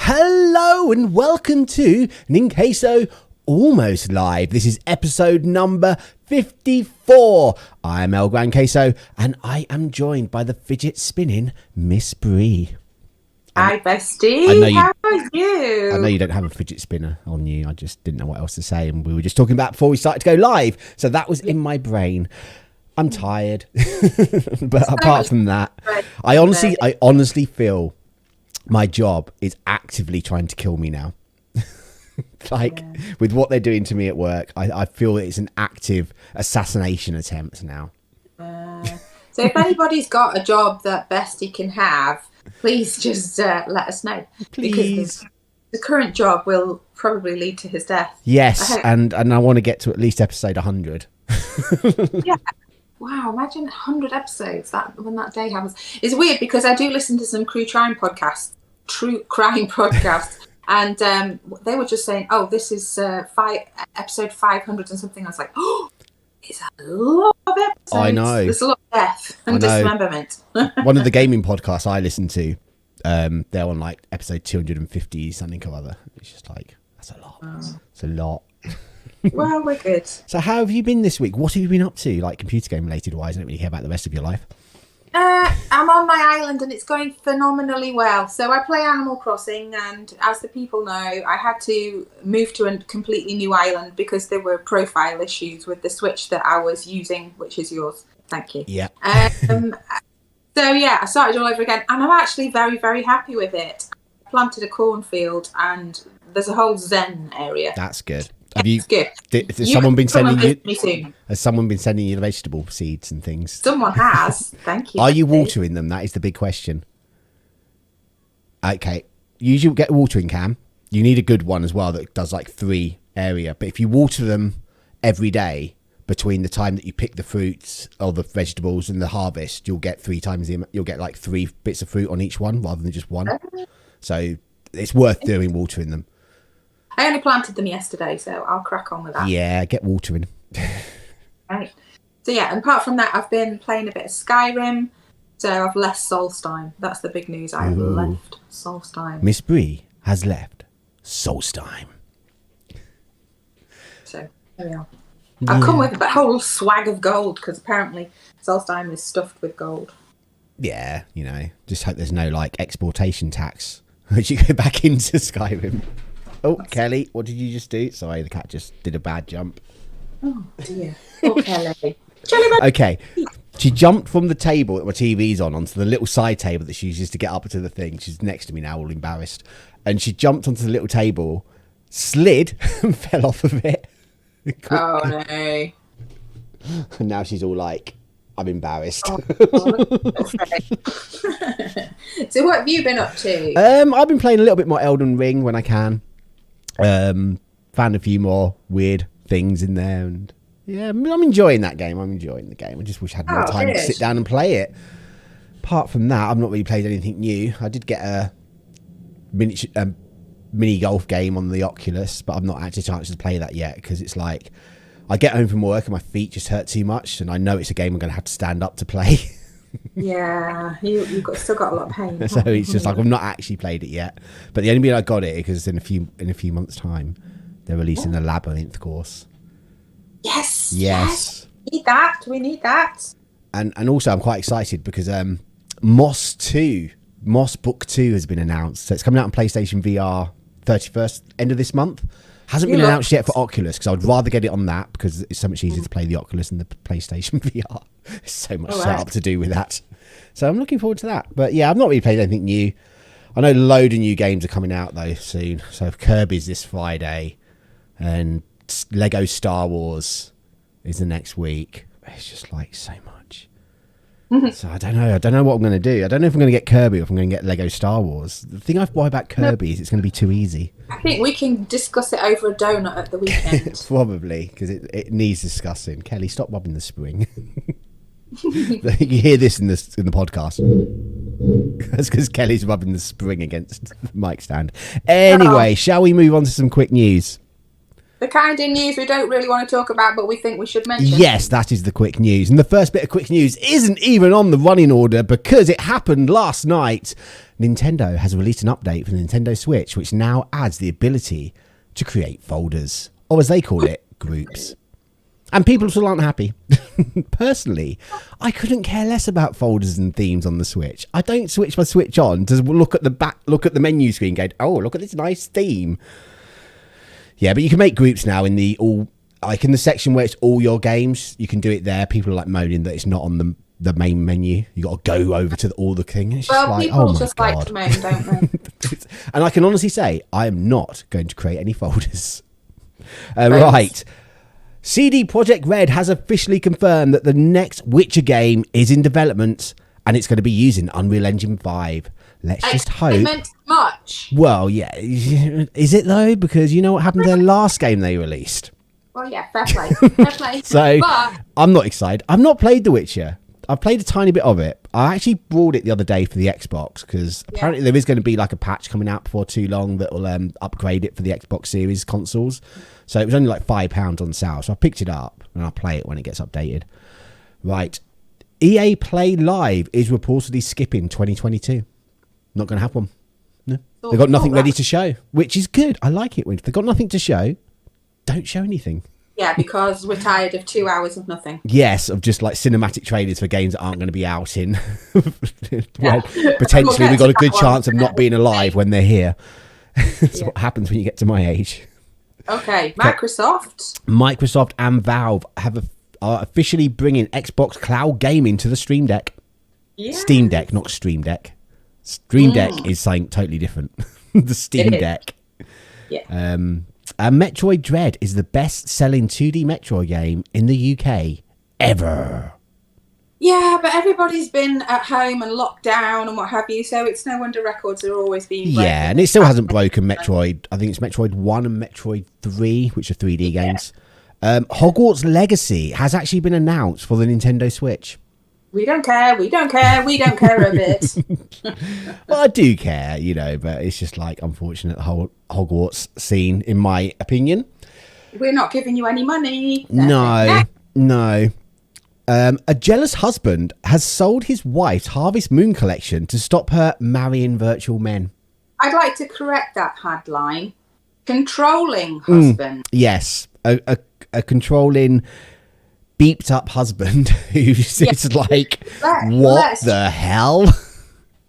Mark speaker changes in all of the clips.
Speaker 1: Hello and welcome to Ninqueso Almost Live. This is episode number 54. I am El Gran Queso and I am joined by the fidget spinning Miss Bree.
Speaker 2: Hi, bestie. How are you?
Speaker 1: I know you don't have a fidget spinner on you. I just didn't know what else to say. And we were just talking about before we started to go live. So that was in my brain. I'm tired. But apart from that, I honestly feel my job is actively trying to kill me now. With what they're doing to me at work, I feel it's an active assassination attempt now.
Speaker 2: So if anybody's got a job that Bestie can have, please just let us know.
Speaker 1: Please.
Speaker 2: Because the current job will probably lead to his death.
Speaker 1: Yes, and I want to get to at least episode 100.
Speaker 2: Yeah. Wow, imagine 100 episodes when that day happens. It's weird because I do listen to some true crime podcasts, and they were just saying, "Oh, this is episode 500 and something." I was like, "Oh, it's a lot of episodes."
Speaker 1: I know.
Speaker 2: There's a lot of death and dismemberment.
Speaker 1: One of the gaming podcasts I listen to, they're on like episode 250 something or other. It's just like, that's a lot. Oh. It's a lot.
Speaker 2: Well, we're good.
Speaker 1: So how have you been this week? What have you been up to, like computer game related wise? I don't really care about the rest of your life.
Speaker 2: I'm on my island and it's going phenomenally well. So I play Animal Crossing, and as the people know, I had to move to a completely new island because there were profile issues with the Switch that I was using, which is yours. Thank you.
Speaker 1: Yeah.
Speaker 2: So yeah, I started all over again, and I'm actually very, very happy with it. I planted a cornfield and there's a whole Zen area.
Speaker 1: That's good.
Speaker 2: Has
Speaker 1: someone been sending you the vegetable seeds and things?
Speaker 2: Someone has. Thank you.
Speaker 1: Are you watering them? That is the big question. Okay. Usually get a watering can. You need a good one as well that does like 3 area. But if you water them every day between the time that you pick the fruits or the vegetables and the harvest, you'll get 3 times you'll get like 3 bits of fruit on each one rather than just one. So it's worth doing, watering them.
Speaker 2: I only planted them yesterday, so I'll crack on with that.
Speaker 1: Yeah, get watering.
Speaker 2: Right. So yeah, and apart from that, I've been playing a bit of Skyrim, so I've left Solstheim. That's the big news. I've left Solstheim.
Speaker 1: Miss Bree has left Solstheim.
Speaker 2: So there we are. I've come with a whole swag of gold, because apparently Solstheim is stuffed with gold.
Speaker 1: Yeah, just hope there's no like exportation tax as you go back into Skyrim. Oh, Kelly, what did you just do? Sorry, the cat just did a bad jump.
Speaker 2: Oh, dear. Oh, Kelly.
Speaker 1: Okay. She jumped from the table that my TV's onto the little side table that she uses to get up to the thing. She's next to me now, all embarrassed. And she jumped onto the little table, slid, and fell off of it.
Speaker 2: Oh, no.
Speaker 1: And now she's all like, I'm embarrassed.
Speaker 2: Oh, so what have you been up to?
Speaker 1: I've been playing a little bit more Elden Ring when I can. Found a few more weird things in there, and yeah, I'm enjoying that game. I'm enjoying the game. I just wish I had more time to sit down and play it. Apart from that, I've not really played anything new. I did get a mini golf game on the Oculus, but I've not actually chanced to play that yet because it's like I get home from work and my feet just hurt too much, and I know it's a game I'm going to have to stand up to play.
Speaker 2: Yeah, you've still got a lot of pain.
Speaker 1: So it's just like I've not actually played it yet. But the only reason I got it because in a few months' time they're releasing the Labyrinth course.
Speaker 2: Yes. We need that.
Speaker 1: And also I'm quite excited because Moss Book 2 has been announced. So it's coming out on PlayStation VR 31st end of this month. Hasn't been announced yet for Oculus because I would rather get it on that because it's so much easier to play the Oculus than the PlayStation VR. There's so much setup to do with that. So I'm looking forward to that. But yeah, I've not really played anything new. I know a load of new games are coming out though soon. So Kirby's this Friday and Lego Star Wars is the next week. It's just like so much. So I don't know what I'm going to do. I don't know if I'm going to get Kirby or if I'm going to get Lego Star Wars. The thing I worry about Kirby is it's going to be too easy.
Speaker 2: I think we can discuss it over a donut at the weekend.
Speaker 1: Probably, because it needs discussing. Kelly, stop rubbing the spring. You hear this in the podcast. That's because Kelly's rubbing the spring against the mic stand. Anyway, shall we move on to some quick news?
Speaker 2: The kind of news we don't really want to talk about, but we think we should mention.
Speaker 1: Yes, that is the quick news. And the first bit of quick news isn't even on the running order because it happened last night. Nintendo has released an update for the Nintendo Switch, which now adds the ability to create folders, or as they call it, groups. And people still aren't happy. Personally, I couldn't care less about folders and themes on the Switch. I don't switch my Switch on to look at the menu screen going, oh, look at this nice theme. Yeah, but you can make groups now in the section where it's all your games. You can do it there. People are like moaning that it's not on the main menu. You got to go over to all the thing. It's
Speaker 2: well,
Speaker 1: just like,
Speaker 2: people
Speaker 1: oh my
Speaker 2: just
Speaker 1: God.
Speaker 2: like to moan, don't they?
Speaker 1: And I can honestly say I am not going to create any folders. Right. CD Projekt Red has officially confirmed that the next Witcher game is in development and it's going to be using Unreal Engine 5. Let's just hope.
Speaker 2: Meant much.
Speaker 1: Well, yeah. Is it though? Because you know what happened to their last game they released.
Speaker 2: Well, yeah, fair play. Fair play.
Speaker 1: So
Speaker 2: but
Speaker 1: I'm not excited. I've not played The Witcher. I've played a tiny bit of it. I actually bought it the other day for the Xbox because apparently there is going to be like a patch coming out before too long that will upgrade it for the Xbox Series consoles. So it was only like £5 on sale. So I picked it up and I'll play it when it gets updated. Right. EA Play Live is reportedly skipping 2022. Not going to have one. No. They've got nothing ready to show, which is good. I like it when they've got nothing to show. Don't show anything.
Speaker 2: Yeah, because we're tired of 2 hours of nothing.
Speaker 1: Yes, of just like cinematic trailers for games that aren't going to be out in. Well, potentially we've got a good chance of not being alive when they're here. That's what happens when you get to my age.
Speaker 2: Okay, Microsoft
Speaker 1: and Valve are officially bringing Xbox Cloud Gaming to the Stream Deck.
Speaker 2: Yes.
Speaker 1: Steam Deck, not Stream Deck. Stream Deck is something totally different. The Steam Deck.
Speaker 2: Yeah.
Speaker 1: Metroid Dread is the best-selling 2D Metroid game in the UK ever.
Speaker 2: Yeah, but everybody's been at home and locked down and what have you, so it's no wonder records are always being broken.
Speaker 1: Yeah, and it still hasn't broken Metroid. I think it's Metroid 1 and Metroid 3, which are 3D games. Hogwarts Legacy has actually been announced for the Nintendo Switch.
Speaker 2: We don't care a bit.
Speaker 1: Well, I do care, but it's just like unfortunate the whole Hogwarts scene, in my opinion.
Speaker 2: We're not giving you any money.
Speaker 1: No. A jealous husband has sold his wife's Harvest Moon collection to stop her marrying virtual men.
Speaker 2: I'd like to correct that headline. Controlling husband.
Speaker 1: Yes, a controlling, beeped up husband who's like, what the hell?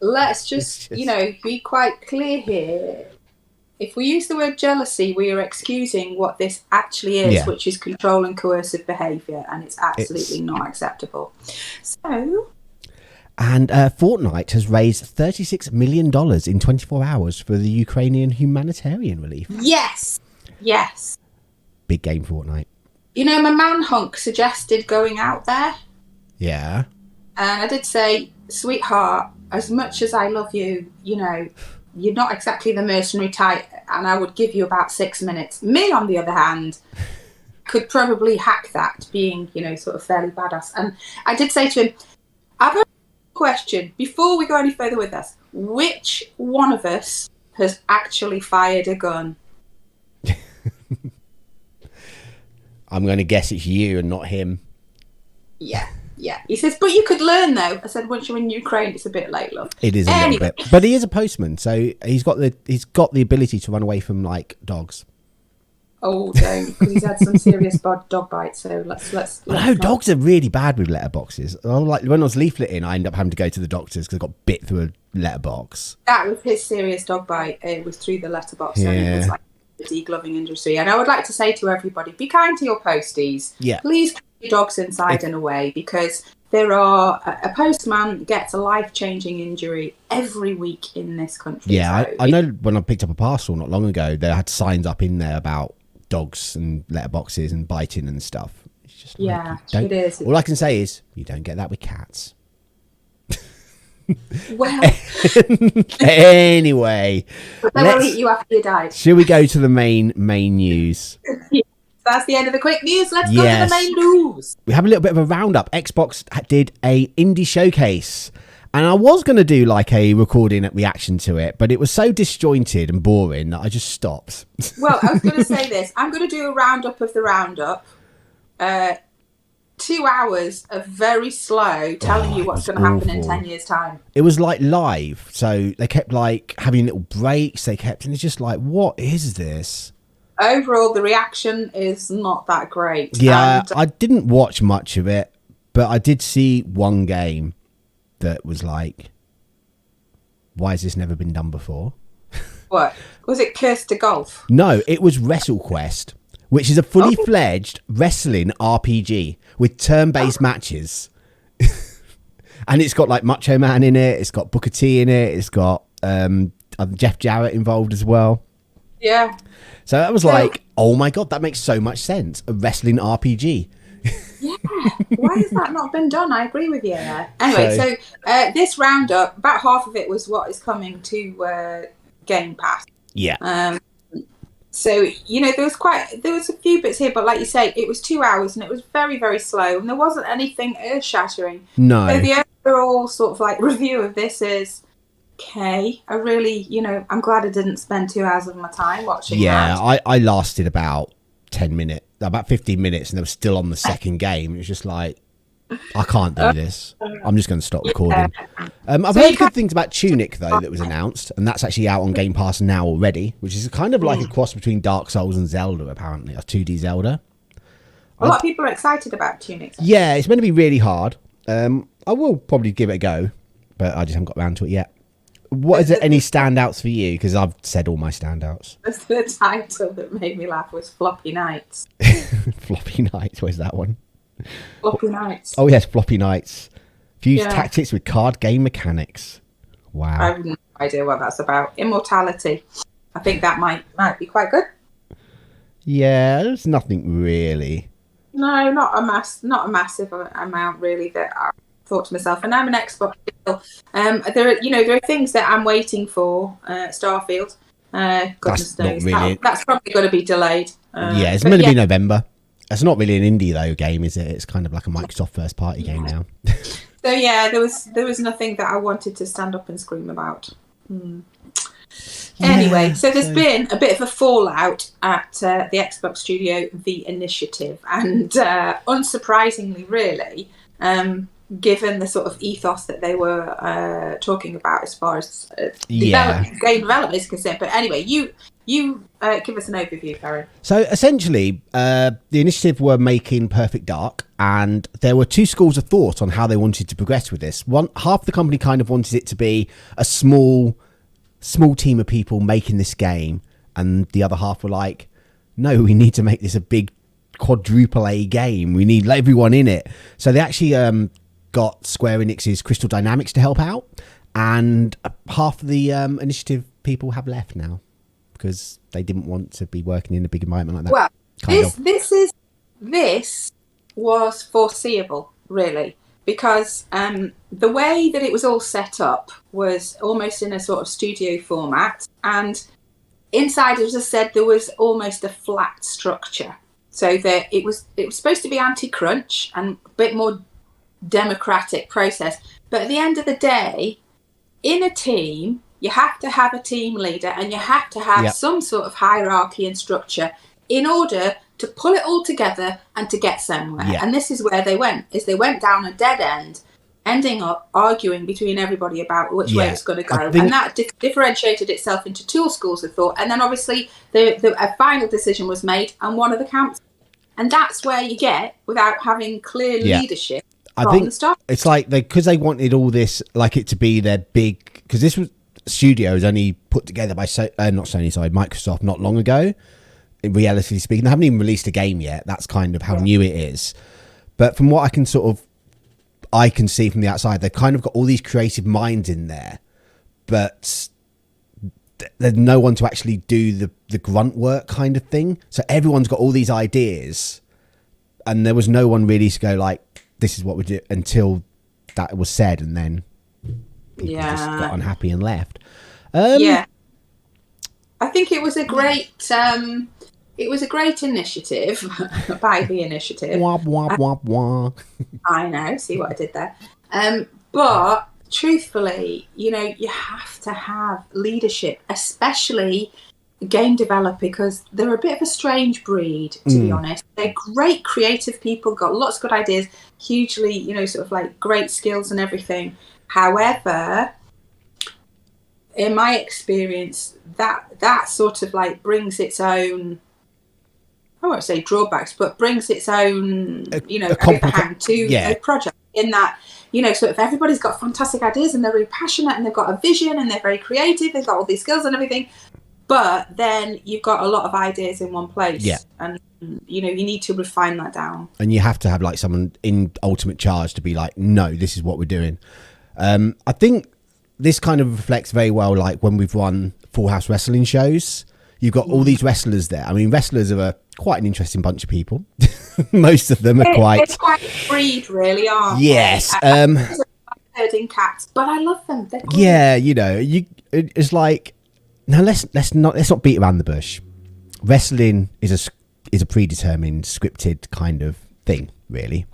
Speaker 2: Let's just, be quite clear here. If we use the word jealousy, we are excusing what this actually is, which is control and coercive behaviour, and it's absolutely not acceptable. So...
Speaker 1: And Fortnite has raised $36 million in 24 hours for the Ukrainian humanitarian relief.
Speaker 2: Yes!
Speaker 1: Big game, Fortnite.
Speaker 2: My man hunk suggested going out there.
Speaker 1: Yeah.
Speaker 2: And I did say, sweetheart, as much as I love you, you're not exactly the mercenary type, and I would give you about 6 minutes. Me, on the other hand, could probably hack that, being, sort of fairly badass. And I did say to him, I've a question, before we go any further with this. Which one of us has actually fired a gun?
Speaker 1: I'm going to guess it's you and not him.
Speaker 2: Yeah. He says, but you could learn, though. I said, once you're in Ukraine, it's a bit late, love.
Speaker 1: It is a little bit. But he is a postman, so he's got the ability to run away from, like, dogs.
Speaker 2: Oh, don't, because he's had some serious dog bites, so let's
Speaker 1: I know, dogs are really bad with letterboxes. Like, when I was leafleting, I ended up having to go to the doctors because I got bit through a letterbox.
Speaker 2: That was his serious dog bite. It was through the letterbox, and it was like the degloving industry. And I would like to say to everybody, be kind to your posties.
Speaker 1: Yeah.
Speaker 2: Please keep your dogs inside and away, because a postman gets a life-changing injury every week in this country.
Speaker 1: Yeah,
Speaker 2: so
Speaker 1: I know when I picked up a parcel not long ago, they had signs up in there about dogs and letterboxes and biting and stuff. It's just
Speaker 2: it is.
Speaker 1: All I can say is you don't get that with cats.
Speaker 2: Well,
Speaker 1: anyway,
Speaker 2: they will eat you after you die.
Speaker 1: Shall we go to the main news?
Speaker 2: That's the end of the quick news. Let's go to the main news.
Speaker 1: We have a little bit of a roundup. Xbox did a indie showcase, And I was going to do like a recording reaction to it, but it was so disjointed and boring that I just stopped.
Speaker 2: Well, I was going to say this. I'm going to do a roundup of the roundup. 2 hours of very slow telling you what's going to happen in 10 years' time.
Speaker 1: It was like live. So they kept like having little breaks. And it's just like, what is this?
Speaker 2: Overall, the reaction is not that great.
Speaker 1: Yeah, I didn't watch much of it, but I did see one game that was like, why has this never been done before?
Speaker 2: What? Was it Cursed to Golf?
Speaker 1: No, it was WrestleQuest, which is a fully fledged wrestling RPG with turn-based matches. And it's got like Macho Man in it. It's got Booker T in it. It's got Jeff Jarrett involved as well.
Speaker 2: Yeah.
Speaker 1: So that was like, oh my God, that makes so much sense. A wrestling RPG.
Speaker 2: Yeah. Why has that not been done? I agree with you there. Anyway, so this roundup, about half of it was what is coming to Game Pass.
Speaker 1: Yeah.
Speaker 2: So, you know, there was a few bits here, but like you say, it was 2 hours and it was very, very slow and there wasn't anything earth-shattering.
Speaker 1: No.
Speaker 2: So the overall sort of like review of this is, okay, I really, you know, I'm glad I didn't spend 2 hours of my time watching that.
Speaker 1: Yeah, I lasted about 10 minutes, about 15 minutes and I was still on the second game. It was just like, I can't do this. I'm just going to stop recording. I've heard good things about Tunic, though, that was announced, and that's actually out on Game Pass now already, which is kind of like a cross between Dark Souls and Zelda, apparently, a 2D Zelda.
Speaker 2: A lot of people are excited about Tunic.
Speaker 1: Yeah, it's meant to be really hard. I will probably give it a go, but I just haven't got around to it yet. What is it? Any standouts for you? Because I've said all my standouts.
Speaker 2: The title that made me laugh was Floppy Nights.
Speaker 1: Floppy Nights, where's that one?
Speaker 2: Floppy Nights.
Speaker 1: Oh yes, Floppy Nights. Fuse tactics with card game mechanics. Wow.
Speaker 2: I have no idea what that's about. Immortality. I think that might be quite good.
Speaker 1: Yeah, there's nothing really.
Speaker 2: No, not a massive amount really that I thought to myself. And I'm an Xbox girl. There are things that I'm waiting for. Starfield. Goodness knows.
Speaker 1: Really...
Speaker 2: That's probably going to be delayed.
Speaker 1: Yeah, it's meant to be November. It's not really an indie though game, is it? It's kind of like a Microsoft first party game now.
Speaker 2: So yeah, there was nothing that I wanted to stand up and scream about. Anyway, so there's been a bit of a fallout at the Xbox studio, The Initiative, and unsurprisingly, really, given the sort of ethos that they were talking about as far as game development is concerned. But anyway, you give us an overview, Karen.
Speaker 1: So essentially, the Initiative were making Perfect Dark, and there were two schools of thought on how they wanted to progress with this. Half the company kind of wanted it to be a small team of people making this game, and the other half were like, no, we need to make this a big quadruple A game. We need everyone in it. So they actually got Square Enix's Crystal Dynamics to help out, and half of the Initiative people have left now because they didn't want to be working in a big environment like that.
Speaker 2: Well, this was foreseeable, really, because the way that it was all set up was almost in a sort of studio format, and inside, as I said, there was almost a flat structure, so that it was supposed to be anti-crunch and a bit more democratic process. But at the end of the day, in a team, you have to have a team leader and you have to have some sort of hierarchy and structure in order to pull it all together and to get somewhere. And this is where they went down a dead end, ending up arguing between everybody about which way it's going to go. And that differentiated itself into two schools of thought. And then obviously a final decision was made on one of the camps. And that's where you get without having clear leadership.
Speaker 1: I think it's like because they wanted all this, like it to be their big, because this was studios only put together by Microsoft not long ago. In reality speaking, they haven't even released a game yet. That's kind of how new it is. But from what I can see from the outside, they've kind of got all these creative minds in there, but there's no one to actually do the grunt work kind of thing. So everyone's got all these ideas, and there was no one really to go like, this is what we do, until that was said, and then people just got unhappy and left.
Speaker 2: I think it was a great initiative by the Initiative.
Speaker 1: Wah, wah, wah, wah.
Speaker 2: I know, see what I did there. But truthfully, you have to have leadership, especially game developer, because they're a bit of a strange breed, to be honest. They're great creative people, got lots of good ideas, hugely, sort of like great skills and everything. However, in my experience, that sort of like brings its own, I won't say drawbacks, but brings its own, overhang to a project, in that, sort of everybody's got fantastic ideas and they're really passionate and they've got a vision and they're very creative, they've got all these skills and everything. But then you've got a lot of ideas in one place.
Speaker 1: Yeah.
Speaker 2: And, you need to refine that down.
Speaker 1: And you have to have like someone in ultimate charge to be like, no, this is what we're doing. I think this kind of reflects very well like when we've run Full House wrestling shows. You've got all these wrestlers there. I mean, wrestlers are quite an interesting bunch of people. Most of them are quite...
Speaker 2: They're quite breed, really, aren't
Speaker 1: yes.
Speaker 2: they? Herding cats, but I love them. They're cool.
Speaker 1: Yeah, it's like... Now let's not beat around the bush. Wrestling is a predetermined, scripted kind of thing, really.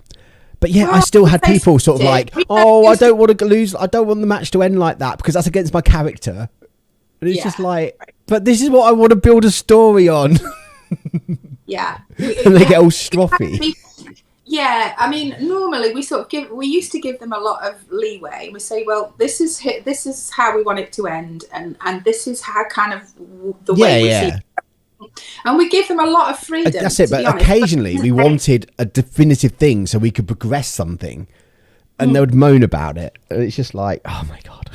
Speaker 1: But yeah, I still had people sort of like, I don't want to lose. I don't want the match to end like that because that's against my character. And it's just like, but this is what I want to build a story on.
Speaker 2: Yeah.
Speaker 1: And they get all stroppy.
Speaker 2: Yeah, I mean, normally we used to give them a lot of leeway. We say, well, this is how we want it to end, and this is how kind of the way we see it. And we give them a lot of freedom.
Speaker 1: That's it, but occasionally we wanted a definitive thing so we could progress something, and they would moan about it. And it's just like, oh my God.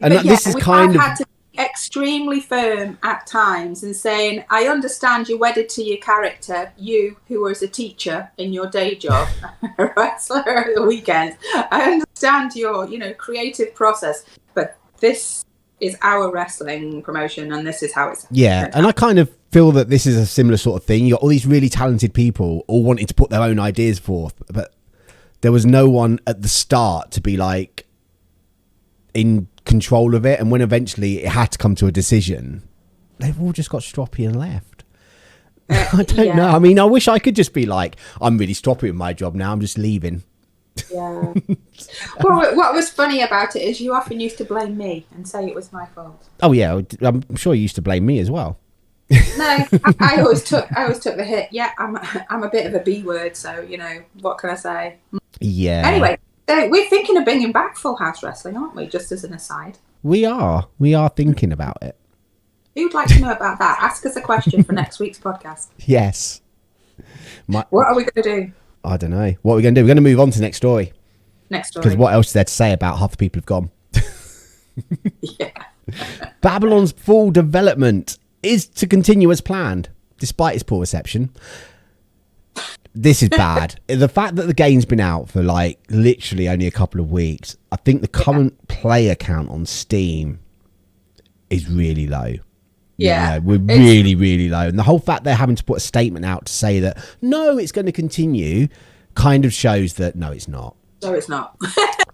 Speaker 1: And this is kind of... had to be
Speaker 2: extremely firm at times and saying, I understand you're wedded to your character, you who was a teacher in your day job, a wrestler at the weekend. I understand your, creative process, but this is our wrestling promotion and this is how it's...
Speaker 1: Yeah, and I kind of feel that this is a similar sort of thing. You got all these really talented people all wanting to put their own ideas forth, but there was no one at the start to be like in control of it, and when eventually it had to come to a decision, they've all just got stroppy and left. I don't know. I mean, I wish I could just be like, I'm really stroppy with my job now, I'm just leaving.
Speaker 2: Yeah. Well, what was funny about it is you often used to blame me and say it was my fault.
Speaker 1: Oh yeah, I'm sure you used to blame me as well.
Speaker 2: No, I always took the hit. Yeah, I'm a bit of a B word, so what can I say?
Speaker 1: Yeah.
Speaker 2: Anyway, we're thinking of bringing back Full House Wrestling, aren't we? Just as an aside.
Speaker 1: We are thinking about it.
Speaker 2: Who'd like to know about that? Ask us a question for next week's podcast.
Speaker 1: Yes.
Speaker 2: What are we going to do?
Speaker 1: I don't know. What are we going to do? We're going to move on to next story.
Speaker 2: Next story.
Speaker 1: Because what else is there to say about half the people have gone?
Speaker 2: Yeah.
Speaker 1: Babylon's full development is to continue as planned, despite its poor reception. This is bad. The fact that the game's been out for like literally only a couple of weeks, I think the current player count on Steam is really low.
Speaker 2: Yeah,
Speaker 1: we're really, really low. And the whole fact they're having to put a statement out to say that, no, it's going to continue, kind of shows that, no, it's not.
Speaker 2: No, it's not.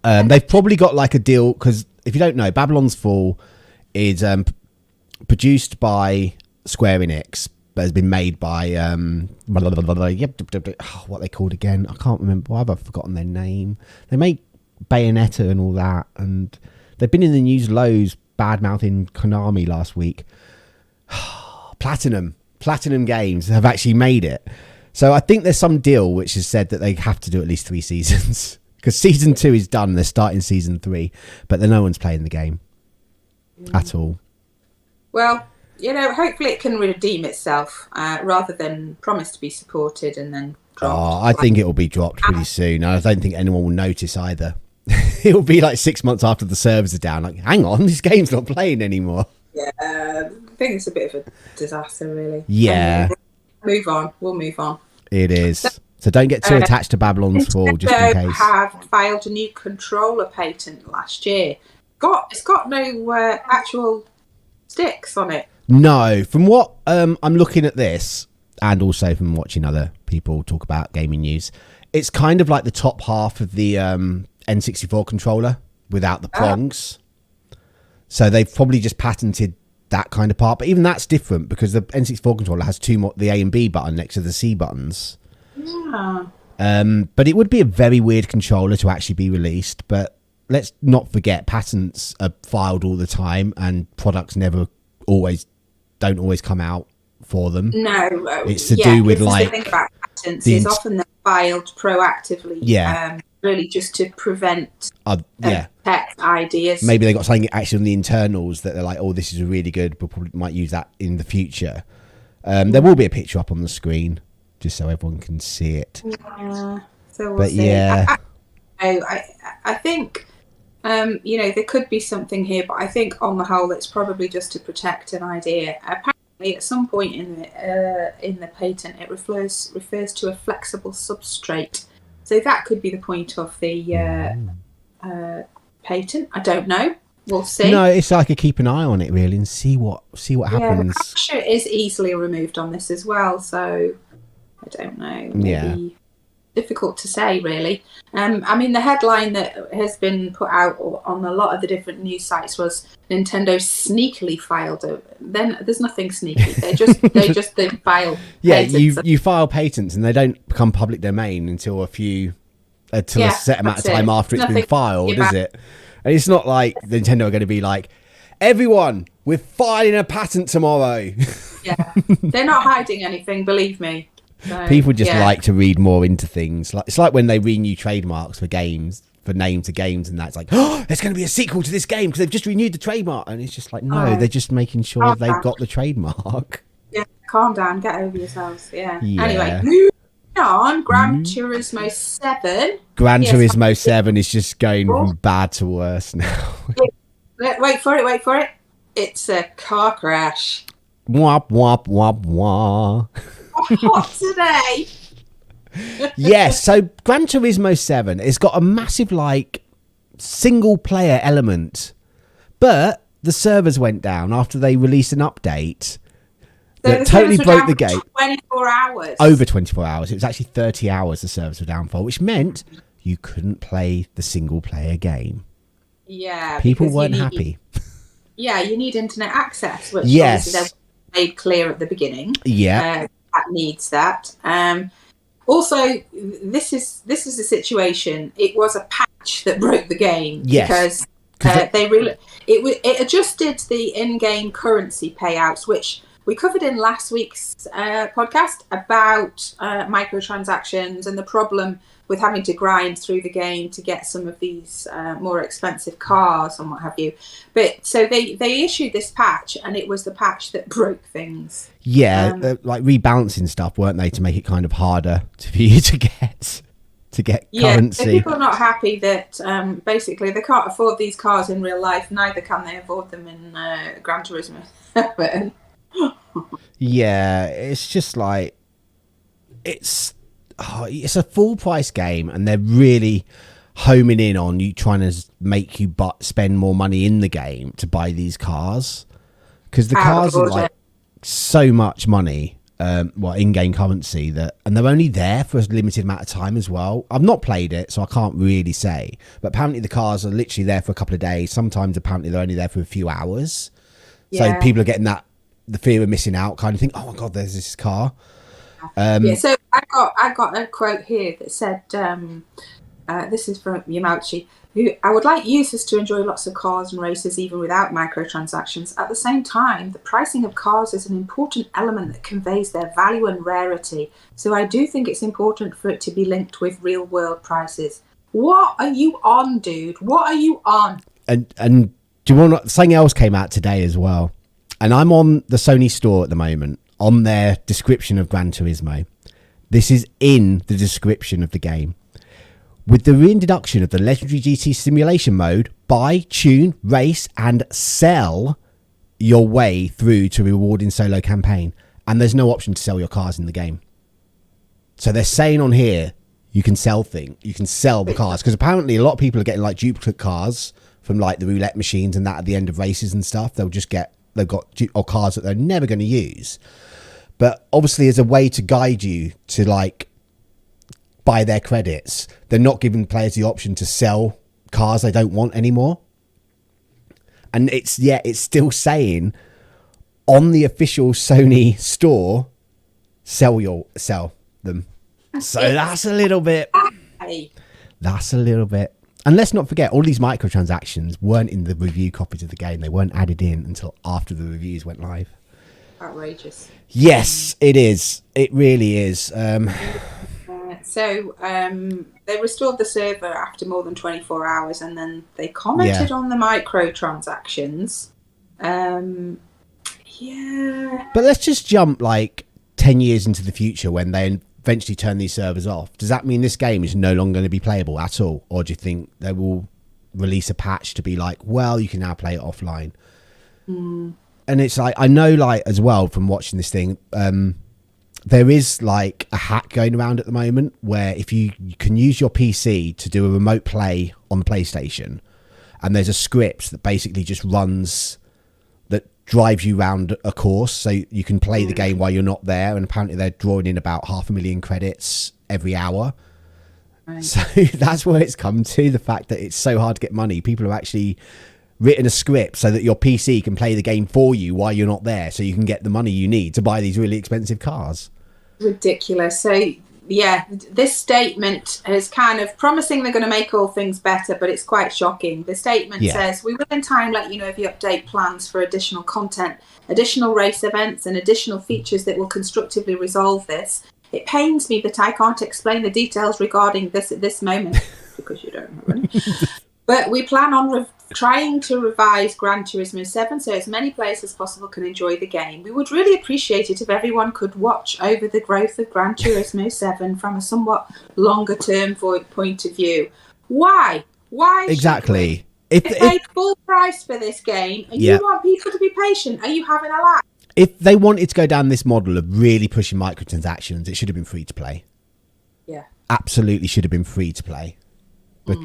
Speaker 1: They've probably got like a deal, because if you don't know, Babylon's Fall is produced by Square Enix, but has been made by, what they called again? I can't remember. Why have I forgotten their name? They make Bayonetta and all that, and they've been in the news loads, bad-mouthing Konami last week. Platinum Games have actually made it. So I think there's some deal which has said that they have to do at least 3 seasons. Because season 2 is done, they're starting season 3, but then no one's playing the game at all.
Speaker 2: Well, hopefully it can redeem itself rather than promise to be supported and then dropped.
Speaker 1: Oh, I think it will be dropped pretty soon. I don't think anyone will notice either. It'll be like 6 months after the servers are down. Like, hang on, this game's not playing anymore.
Speaker 2: Yeah, I think it's a bit of a disaster, really.
Speaker 1: Yeah.
Speaker 2: We'll move on.
Speaker 1: It is. So don't get too attached to Babylon's Fall, just in case.
Speaker 2: Have filed a new controller patent last year. It's got no actual sticks on it.
Speaker 1: No. From what I'm looking at this, and also from watching other people talk about gaming news, it's kind of like the top half of the N64 controller without the prongs. So they've probably just patented that kind of part, but even that's different because the N64 controller has two more, the A and B button next to the C buttons.
Speaker 2: Yeah.
Speaker 1: But it would be a very weird controller to actually be released, but let's not forget patents are filed all the time, and products don't always come out for them.
Speaker 2: No,
Speaker 1: it's to do with
Speaker 2: like the thing about patents is often they're filed proactively.
Speaker 1: Yeah,
Speaker 2: really just to prevent tech ideas.
Speaker 1: Maybe they got something actually on the internals that they're like, oh, this is really good. We probably might use that in the future. There will be a picture up on the screen just so everyone can see it.
Speaker 2: Yeah, so we'll see. Yeah, I think there could be something here, but I think on the whole, it's probably just to protect an idea. Apparently, at some point in the patent, it refers to a flexible substrate. So that could be the point of the patent. I don't know. We'll see.
Speaker 1: No, it's like a keep an eye on it really and see what happens.
Speaker 2: I'm sure it is easily removed on this as well. So I don't know. Maybe difficult to say really. I mean, the headline that has been put out on a lot of the different news sites was Nintendo sneakily filed it. Then there's nothing sneaky. They file.
Speaker 1: Yeah, you file patents and they don't become public domain until a set amount of time after it's been filed, is it? And it's not like Nintendo are going to be like, everyone, we're filing a patent tomorrow.
Speaker 2: Yeah, they're not hiding anything, believe me. So,
Speaker 1: people just like to read more into things. It's like when they renew trademarks for games, for names of games, and that's like, oh, there's going to be a sequel to this game because they've just renewed the trademark. And it's just like, no, they're just making sure they've got the trademark.
Speaker 2: Yeah, calm down, get over yourselves. Yeah. Anyway, moving on, Gran Turismo 7.
Speaker 1: Gran Turismo 7 is just going from bad to worse now.
Speaker 2: Wait for it. It's a car crash.
Speaker 1: Wop, wop, wop, wop.
Speaker 2: Hot today.
Speaker 1: Yes, so Gran Turismo 7, it's got a massive single player element, but the servers went down after they released an update that totally broke the game.
Speaker 2: 24 hours.
Speaker 1: Over 24 hours. It was actually 30 hours the servers were down for, which meant you couldn't play the single player game.
Speaker 2: Yeah.
Speaker 1: People weren't happy.
Speaker 2: Yeah, you need internet access, which obviously they made clear at the beginning.
Speaker 1: Yeah.
Speaker 2: That needs that. Also, this is the situation. It was a patch that broke the game because it adjusted the in-game currency payouts, which we covered in last week's podcast about microtransactions and the problem with having to grind through the game to get some of these more expensive cars and what have you. But so they issued this patch, and it was the patch that broke things.
Speaker 1: Yeah, rebalancing stuff, weren't they, to make it kind of harder for you to get currency.
Speaker 2: So people are not happy that basically they can't afford these cars in real life. Neither can they afford them in Gran Turismo.
Speaker 1: Yeah, it's just like it's a full price game, and they're really homing in on you, trying to make you spend more money in the game to buy these cars, because the cars are so much money, in-game currency, and they're only there for a limited amount of time as well. I've not played it, so I can't really say, but apparently the cars are literally there for a couple of days. Sometimes apparently they're only there for a few hours. So people are getting the fear of missing out kind of thing. Oh my god, there's this car.
Speaker 2: So I got a quote here that said, this is from Yamauchi, I would like users to enjoy lots of cars and races even without microtransactions. At the same time, the pricing of cars is an important element that conveys their value and rarity. So I do think it's important for it to be linked with real world prices. What are you on, dude? What are you on?
Speaker 1: And do you want something else came out today as well? And I'm on the Sony store at the moment, on their description of Gran Turismo. This is in the description of the game. With the reintroduction of the legendary GT simulation mode, buy, tune, race, and sell your way through to rewarding solo campaign. And there's no option to sell your cars in the game. So they're saying on here, you can sell the cars. Because apparently a lot of people are getting duplicate cars from the roulette machines and that at the end of races and stuff. They've got cars that they're never going to use. But obviously as a way to guide you to buy their credits, they're not giving players the option to sell cars they don't want anymore. And it's still saying on the official Sony store, sell them. So that's a little bit And let's not forget, all these microtransactions weren't in the review copies of the game. They weren't added in until after the reviews went live.
Speaker 2: Outrageous.
Speaker 1: Yes, it is. It really is.
Speaker 2: So they restored the server after more than 24 hours, and then they commented on the microtransactions.
Speaker 1: But let's just jump like 10 years into the future when they eventually turn these servers off. Does that mean this game is no longer going to be playable at all? Or do you think they will release a patch to be like, well, you can now play it offline? And it's like, I know, like, as well from watching this thing, there is like a hack going around at the moment where if you can use your PC to do a remote play on the PlayStation, and there's a script that basically just runs, that drives you around a course so you can play the game while you're not there. And apparently they're drawing in about 500,000 credits every hour. Right. So that's where it's come to, the fact that it's so hard to get money. People have actually written a script so that your PC can play the game for you while you're not there, so you can get the money you need to buy these really expensive cars.
Speaker 2: Ridiculous. So yeah, this statement is kind of promising they're going to make all things better, but it's quite shocking. The statement says, we will in time let you know if you update plans for additional content, additional race events, and additional features that will constructively resolve this. It pains me that I can't explain the details regarding this at this moment, because you don't have any. But we plan on trying to revise Gran Turismo 7 so as many players as possible can enjoy the game. We would really appreciate it if everyone could watch over the growth of Gran Turismo 7 from a somewhat longer term point of view. Why? Why?
Speaker 1: Exactly.
Speaker 2: If paid full price for this game and you want people to be patient, are you having a laugh?
Speaker 1: If they wanted to go down this model of really pushing microtransactions, it should have been free to play.
Speaker 2: Yeah.
Speaker 1: Absolutely should have been free to play. But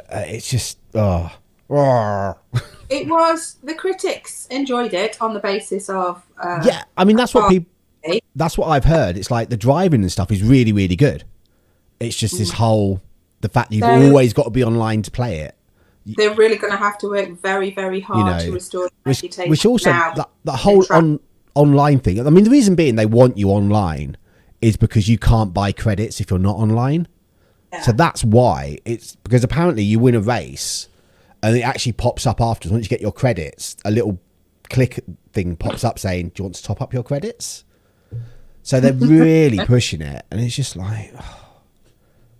Speaker 1: it's just, It
Speaker 2: was, the critics enjoyed it on the basis of...
Speaker 1: I mean, that's what people... That's what I've heard. It's like the driving and stuff is really, really good. It's just this whole... The fact that you've always got to be online to play it.
Speaker 2: They're really going to have to work very, very hard to restore the reputation.
Speaker 1: Which also, the whole online thing... I mean, the reason being they want you online is because you can't buy credits if you're not online. So that's why. It's because apparently you win a race and it actually pops up afterwards. Once you get your credits, a little click thing pops up saying, do you want to top up your credits? So they're really pushing it. And it's just like,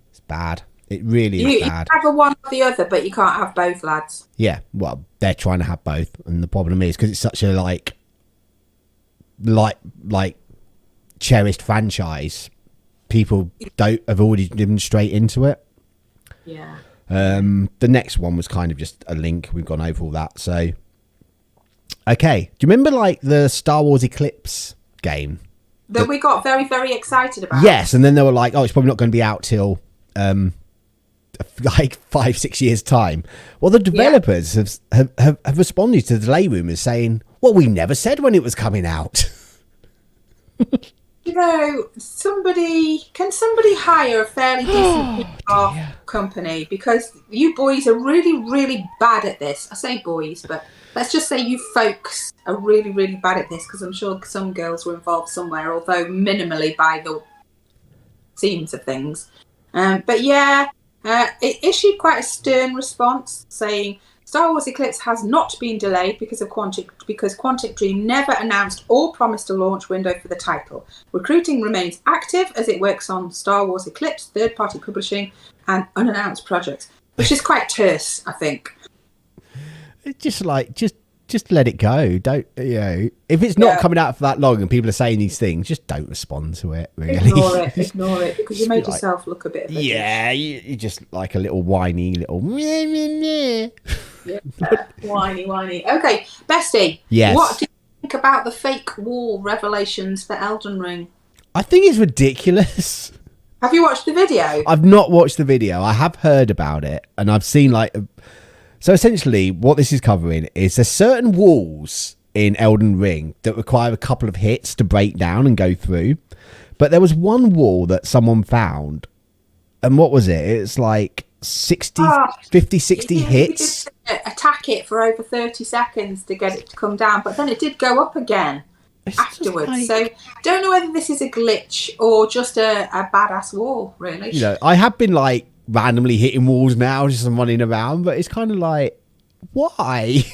Speaker 1: it's bad. It really is bad.
Speaker 2: You have a one or the other, but you can't have both, lads.
Speaker 1: Yeah, well, they're trying to have both. And the problem is because it's such a like cherished franchise, people have already driven straight into it.
Speaker 2: Yeah.
Speaker 1: The next one was kind of just a link. We've gone over all that. So, okay. Do you remember like the Star Wars Eclipse game?
Speaker 2: That we got very, very excited about.
Speaker 1: Yes. And then they were like, oh, it's probably not going to be out till like 5-6 years time. Well, the developers have responded to the delay rumours saying, well, we never said when it was coming out.
Speaker 2: You know, can somebody hire a fairly decent PR company? Because you boys are really, really bad at this. I say boys, but let's just say you folks are really, really bad at this, because I'm sure some girls were involved somewhere, although minimally by the seams of things. But yeah, it issued quite a stern response saying, Star Wars Eclipse has not been delayed because Quantic Dream never announced or promised a launch window for the title. Recruiting remains active as it works on Star Wars Eclipse, third-party publishing, and unannounced projects, which is quite terse, I think.
Speaker 1: It's just like, just let it go. Don't, if it's not coming out for that long and people are saying these things, just don't respond to it, really.
Speaker 2: Ignore it, because you made yourself look a bit of a
Speaker 1: you're just like a little whiny little meh.
Speaker 2: Whiny. Okay, Bestie.
Speaker 1: Yes.
Speaker 2: What do you think about the fake wall revelations for Elden Ring?
Speaker 1: I think it's ridiculous.
Speaker 2: Have you watched the video?
Speaker 1: I've not watched the video. I have heard about it, and I've seen like... So essentially, what this is covering is there's certain walls in Elden Ring that require a couple of hits to break down and go through. But there was one wall that someone found, and what was it? It's like 60 hits.
Speaker 2: Attack it for over 30 seconds to get it to come down, but then it did go up again afterwards. So don't know whether this is a glitch or just a badass wall, really.
Speaker 1: You know, I have been like randomly hitting walls now, just running around. But it's kind of like, why?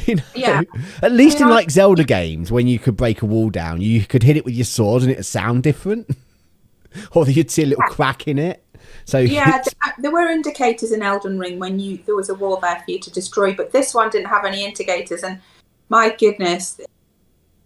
Speaker 1: You know,
Speaker 2: Yeah.
Speaker 1: at least in like Zelda games, when you could break a wall down, you could hit it with your sword and it would sound different, or you'd see a little crack in it. So
Speaker 2: yeah, there were indicators in Elden Ring when there was a wall there for you to destroy, but this one didn't have any indicators. And my goodness,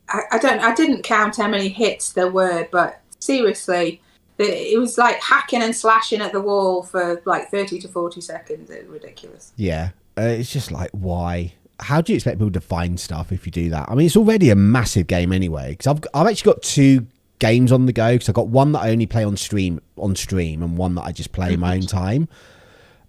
Speaker 2: I didn't count how many hits there were, but seriously, it was like hacking and slashing at the wall for like 30 to 40 seconds. It's ridiculous.
Speaker 1: Yeah, it's just like, why? How do you expect people to find stuff if you do that? I mean, it's already a massive game anyway. Because I've actually got 2 games on the go. Because I've got one that I only play on stream, and one that I just play in my own time.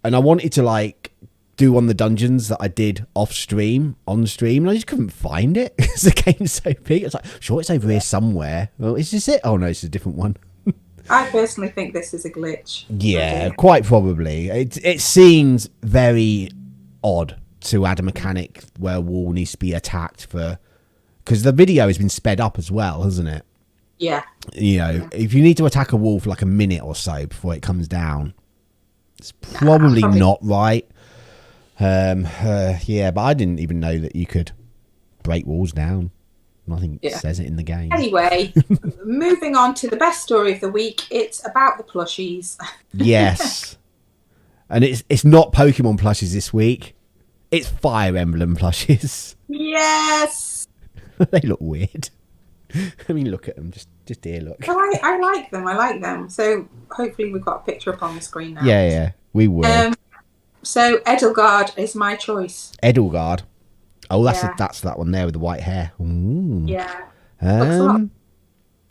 Speaker 1: And I wanted to like do one of the dungeons that I did off stream on stream, and I just couldn't find it because the game's so big. It's like, sure, it's over here somewhere. Well, is this it? Oh no, it's a different one.
Speaker 2: I personally think this is a glitch.
Speaker 1: Yeah, quite probably. It seems very odd to add a mechanic where a wall needs to be attacked because the video has been sped up as well, hasn't it?
Speaker 2: Yeah.
Speaker 1: You know, if you need to attack a wall for like a minute or so before it comes down, it's probably not right. Yeah, but I didn't even know that you could break walls down. I think it says it in the game.
Speaker 2: Anyway, moving on to the best story of the week. It's about the plushies.
Speaker 1: Yes. And it's not Pokemon plushies this week. It's Fire Emblem plushies.
Speaker 2: Yes.
Speaker 1: They look weird. I mean, look at them. Just here, look.
Speaker 2: Well, I like them. I like them. So hopefully we've got a picture up on the screen now.
Speaker 1: Yeah, we will.
Speaker 2: So Edelgard is my choice.
Speaker 1: Edelgard. Oh, that's that one there with the white hair. Ooh.
Speaker 2: Yeah.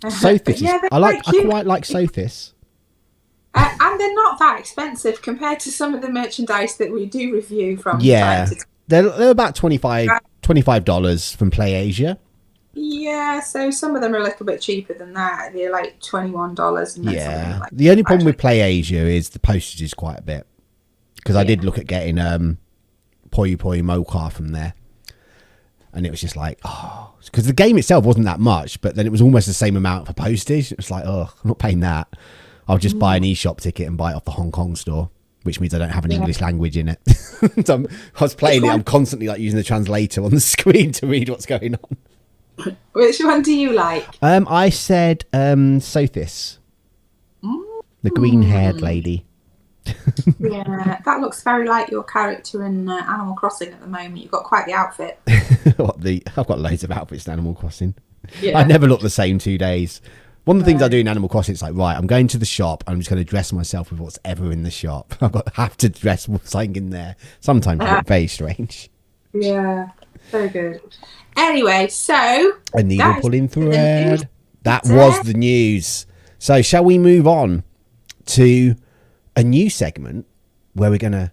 Speaker 1: Sophis.
Speaker 2: Yeah,
Speaker 1: I quite like Sophis.
Speaker 2: And they're not that expensive compared to some of the merchandise that we do review from.
Speaker 1: Yeah, they're about $25 from PlayAsia.
Speaker 2: Yeah, so some of them are a little bit cheaper than that. They're like $21. And
Speaker 1: yeah, like the only problem with PlayAsia is the postage is quite a bit. Because I did look at getting Puyo Puyo Mokar from there. And it was just like, because the game itself wasn't that much, but then it was almost the same amount for postage. It was like, I'm not paying that. I'll just buy an eShop ticket and buy it off the Hong Kong store, which means I don't have an English language in it. So I was playing it. I'm constantly like using the translator on the screen to read what's going on.
Speaker 2: Which one do you like?
Speaker 1: I said Sophis, the green-haired lady.
Speaker 2: Yeah, that looks very like your character in Animal Crossing at the moment. You've got quite the outfit.
Speaker 1: I've got loads of outfits in Animal Crossing.
Speaker 2: Yeah.
Speaker 1: I never look the same 2 days. One of the things I do in Animal Crossing is like, right, I'm going to the shop. I'm just going to dress myself with what's ever in the shop. Have to dress with something in there. Sometimes it's very strange.
Speaker 2: Yeah, very good. Anyway, so
Speaker 1: a needle pulling thread. That was the news. So shall we move on to a new segment where we're going to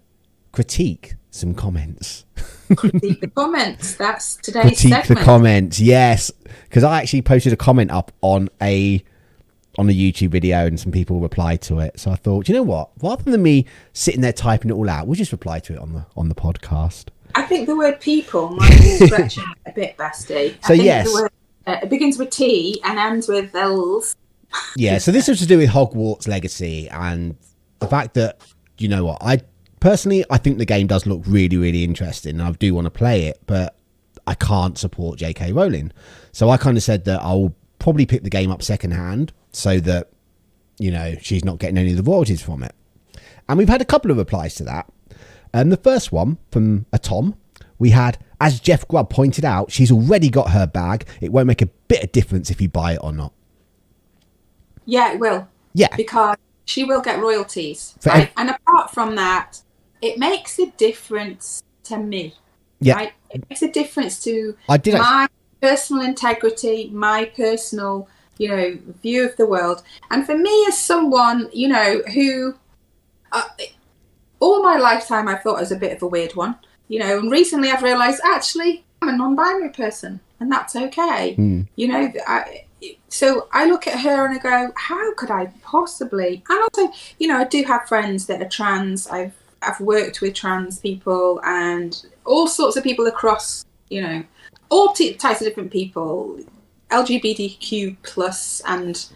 Speaker 1: critique some comments?
Speaker 2: Critique the comments. That's today's segment.
Speaker 1: The comments, yes. Because I actually posted a comment up on a YouTube video and some people replied to it. So I thought, you know what? Rather than me sitting there typing it all out, we'll just reply to it on the podcast.
Speaker 2: I think the word people might be stretching a bit, Bestie.
Speaker 1: So yes.
Speaker 2: The word, it begins with T and ends with L's.
Speaker 1: Yeah, so this was to do with Hogwarts Legacy and the fact that, you know what, I think the game does look really, really interesting and I do want to play it, but I can't support J.K. Rowling. So I kind of said that I'll probably pick the game up secondhand so that, you know, she's not getting any of the royalties from it. And we've had a couple of replies to that. The first one from a Tom, we had, as Jeff Grubb pointed out, she's already got her bag. It won't make a bit of difference if you buy it or not.
Speaker 2: Yeah, it will.
Speaker 1: Yeah.
Speaker 2: Because she will get royalties. Right? And apart from that, it makes a difference to me.
Speaker 1: Yeah.
Speaker 2: Right? It makes a difference to my personal integrity, my personal, you know, view of the world. And for me as someone, you know, who all my lifetime I thought I was a bit of a weird one, you know, and recently I've realised actually I'm a non-binary person and that's okay. You know, so I look at her and I go, how could I possibly? And also, you know, I do have friends that are trans. I've worked with trans people and all sorts of people across, you know, all types of different people, LGBTQ plus and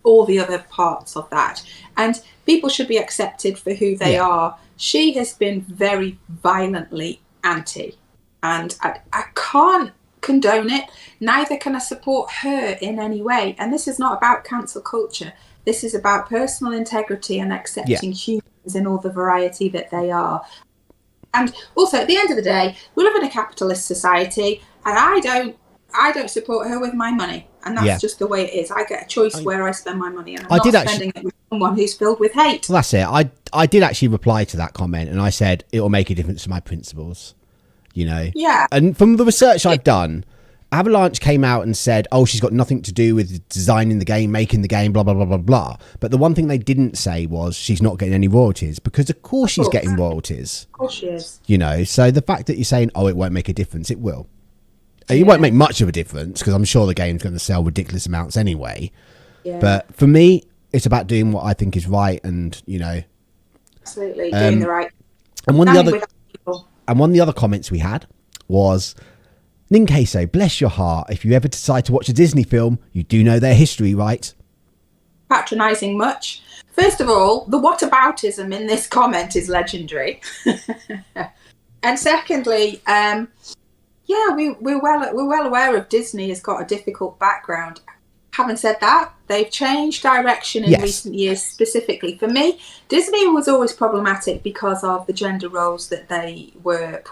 Speaker 2: all the other parts of that. And people should be accepted for who they are. She has been very violently anti, and I can't condone it. Neither can I support her in any way. And this is not about cancel culture. This is about personal integrity and accepting humans in all the variety that they are. And also, at the end of the day, we live in a capitalist society, and I don't support her with my money. And that's just the way it is. I get a choice where I spend my money, and I'm not spending it with someone who's filled with hate.
Speaker 1: Well, that's it. I did actually reply to that comment, and I said it will make a difference to my principles. You know?
Speaker 2: Yeah.
Speaker 1: And from the research I've done, Avalanche came out and said, oh, she's got nothing to do with designing the game, making the game, blah, blah, blah, blah, blah. But the one thing they didn't say was she's not getting any royalties, because of course she's getting royalties.
Speaker 2: Of course she is.
Speaker 1: You know, so the fact that you're saying, oh, it won't make a difference, it will. It won't make much of a difference, because I'm sure the game's going to sell ridiculous amounts anyway. Yeah. But for me, it's about doing what I think is right, and, you know.
Speaker 2: Absolutely, doing the right.
Speaker 1: And one of the other comments we had was, Ninqueso, bless your heart. If you ever decide to watch a Disney film, you do know their history, right?
Speaker 2: Patronising much. First of all, the whataboutism in this comment is legendary. And secondly, we're well aware of Disney has got a difficult background. Having said that, they've changed direction in recent years. Specifically for me, Disney was always problematic because of the gender roles that they were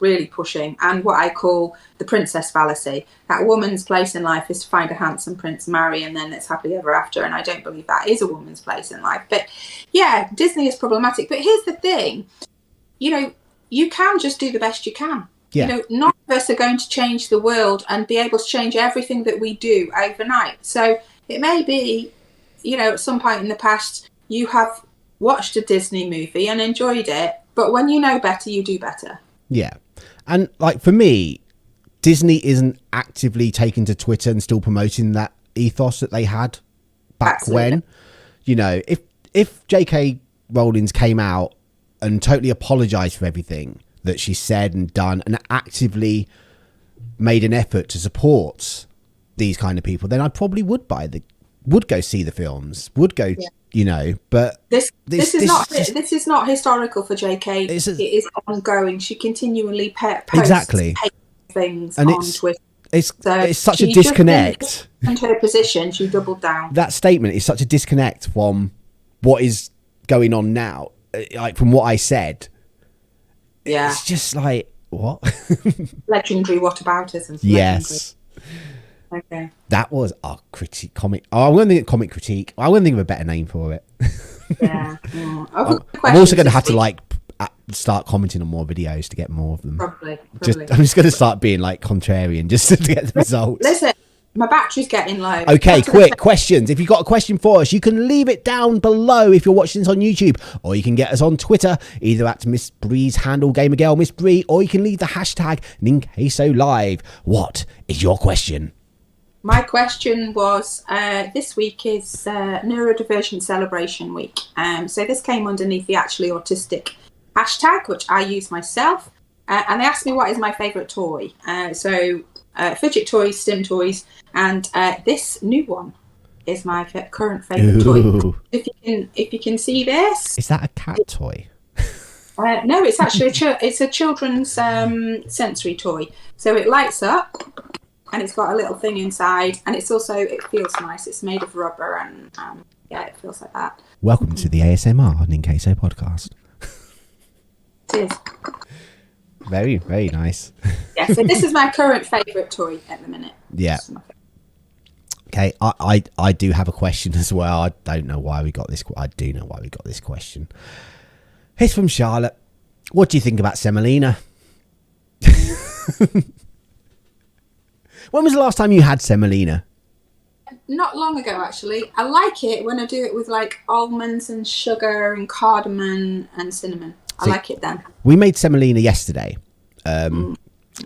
Speaker 2: really pushing, and what I call the princess fallacy. That woman's place in life is to find a handsome prince, marry, and then it's happily ever after. And I don't believe that is a woman's place in life. But yeah, Disney is problematic. But here's the thing, you know, you can just do the best you can. Yeah. You know, none of us are going to change the world and be able to change everything that we do overnight. So it may be, you know, at some point in the past, you have watched a Disney movie and enjoyed it, but when you know better, you do better. Yeah.
Speaker 1: And like for me, Disney isn't actively taking to Twitter and still promoting that ethos that they had back when. You know, if J.K. Rowling came out and totally apologized for everything that she said and done, and actively made an effort to support these kind of people, then I probably would go see the films, would go, you know. But
Speaker 2: this is not historical for JK. It is ongoing. She continually posts things and on Twitter.
Speaker 1: It's such a disconnect.
Speaker 2: And her position, she doubled down.
Speaker 1: That statement is such a disconnect from what is going on now. Like from what I said.
Speaker 2: Yeah.
Speaker 1: It's just like, what?
Speaker 2: Legendary whataboutism.
Speaker 1: Yes.
Speaker 2: Okay.
Speaker 1: That was our comic. Oh, I'm going to think of comic critique. I'm going to think of a better name for it.
Speaker 2: Yeah.
Speaker 1: I'm also going to have to start commenting on more videos to get more of them.
Speaker 2: Probably.
Speaker 1: I'm just going to start being like contrarian just to get the results.
Speaker 2: Listen. My battery's getting low.
Speaker 1: Okay, quick questions. If you've got a question for us, you can leave it down below if you're watching this on YouTube, or you can get us on Twitter, either at Miss Bree's handle, GamerGirl Miss Bree, or you can leave the hashtag Ninqueso Live. What is your question?
Speaker 2: My question was, this week is Neurodivergent Celebration Week. So this came underneath the Actually Autistic hashtag, which I use myself. And they asked me what is my favourite toy. Fidget toys, stim toys, and this new one is my current favourite toy. If you can see this,
Speaker 1: is that a cat toy?
Speaker 2: No, it's actually it's a children's sensory toy. So it lights up, and it's got a little thing inside, and it feels nice. It's made of rubber, and it feels like that.
Speaker 1: Welcome to the ASMR Ninqueso podcast.
Speaker 2: It is.
Speaker 1: Very, very nice.
Speaker 2: Yeah, so this is my current favourite toy at the minute.
Speaker 1: Yeah. Okay, I do have a question as well. I don't know why we got this. I do know why we got this question. It's from Charlotte. What do you think about semolina? When was the last time you had semolina?
Speaker 2: Not long ago, actually. I like it when I do it with like almonds and sugar and cardamom and cinnamon. I like it then. We made semolina yesterday.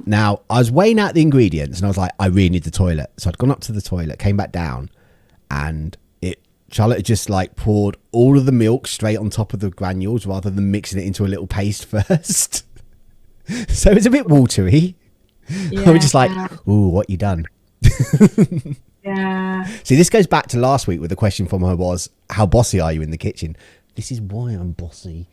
Speaker 1: Now, I was weighing out the ingredients and I was like, I really need the toilet. So I'd gone up to the toilet, came back down, and Charlotte had just like poured all of the milk straight on top of the granules rather than mixing it into a little paste first. So it's a bit watery. Yeah. I was just like, ooh, what you done?
Speaker 2: Yeah.
Speaker 1: See, this goes back to last week where the question from her was, how bossy are you in the kitchen? This is why I'm bossy.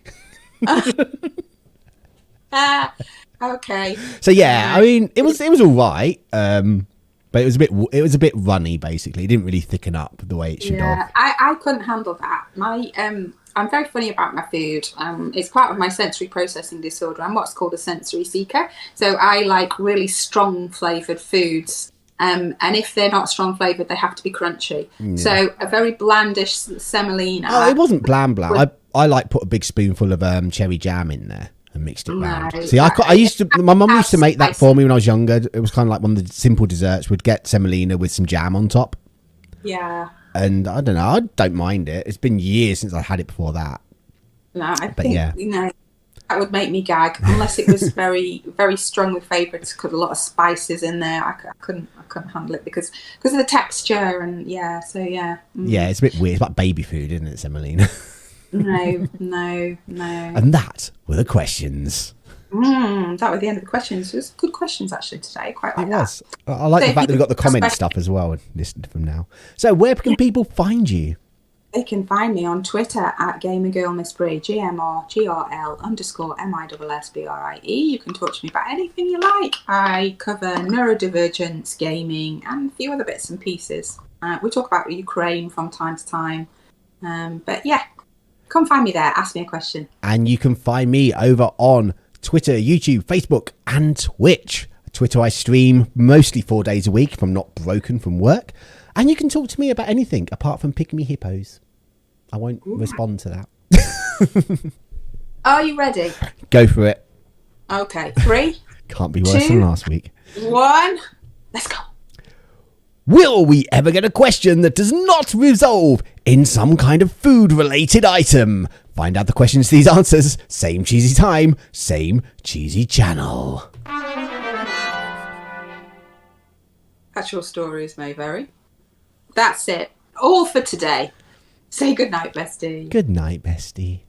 Speaker 2: Okay.
Speaker 1: So yeah, I mean, it was all right, but it was a bit runny. Basically, it didn't really thicken up the way it should have.
Speaker 2: I couldn't handle that. I'm very funny about my food. It's part of my sensory processing disorder. I'm what's called a sensory seeker. So I like really strong flavoured foods. And if they're not strong flavoured, they have to be crunchy. Yeah. So a very blandish semolina.
Speaker 1: Oh, it wasn't bland. I like put a big spoonful of cherry jam in there and mixed it round. See, I used to. My mum used to make that for me when I was younger. It was kind of like one of the simple desserts. We'd get semolina with some jam on top.
Speaker 2: Yeah.
Speaker 1: And I don't know. I don't mind it. It's been years since I had it before that.
Speaker 2: No, I think that would make me gag unless it was very, very strongly flavoured. Got a lot of spices in there. I couldn't handle it because of the texture and yeah. So yeah.
Speaker 1: Yeah, it's a bit weird. It's like baby food, isn't it, semolina?
Speaker 2: No.
Speaker 1: And that were the questions.
Speaker 2: That was the end of the questions. It was good questions actually today. Quite like that.
Speaker 1: I like the fact that we've got the comment stuff as well and listen to them now. So where can people find you?
Speaker 2: They can find me on Twitter at GamerGirlMissBrie, GMRGRL_MISSBRIE. You can talk to me about anything you like. I cover neurodivergence, gaming, and a few other bits and pieces. We talk about Ukraine from time to time. But yeah, come find me there. Ask me a question.
Speaker 1: And you can find me over on Twitter, YouTube, Facebook, and Twitch. Twitter, I stream mostly 4 days a week if I'm not broken from work. And you can talk to me about anything apart from picking me hippos. I won't respond to that.
Speaker 2: Are you ready?
Speaker 1: Go for it.
Speaker 2: Okay. 3.
Speaker 1: Can't be worse than last week.
Speaker 2: 1. Let's go.
Speaker 1: Will we ever get a question that does not resolve in some kind of food-related item? Find out the questions to these answers. Same cheesy time, same cheesy channel.
Speaker 2: That's your stories, Mayberry. That's it. All for today. Say goodnight, bestie.
Speaker 1: Good night, bestie.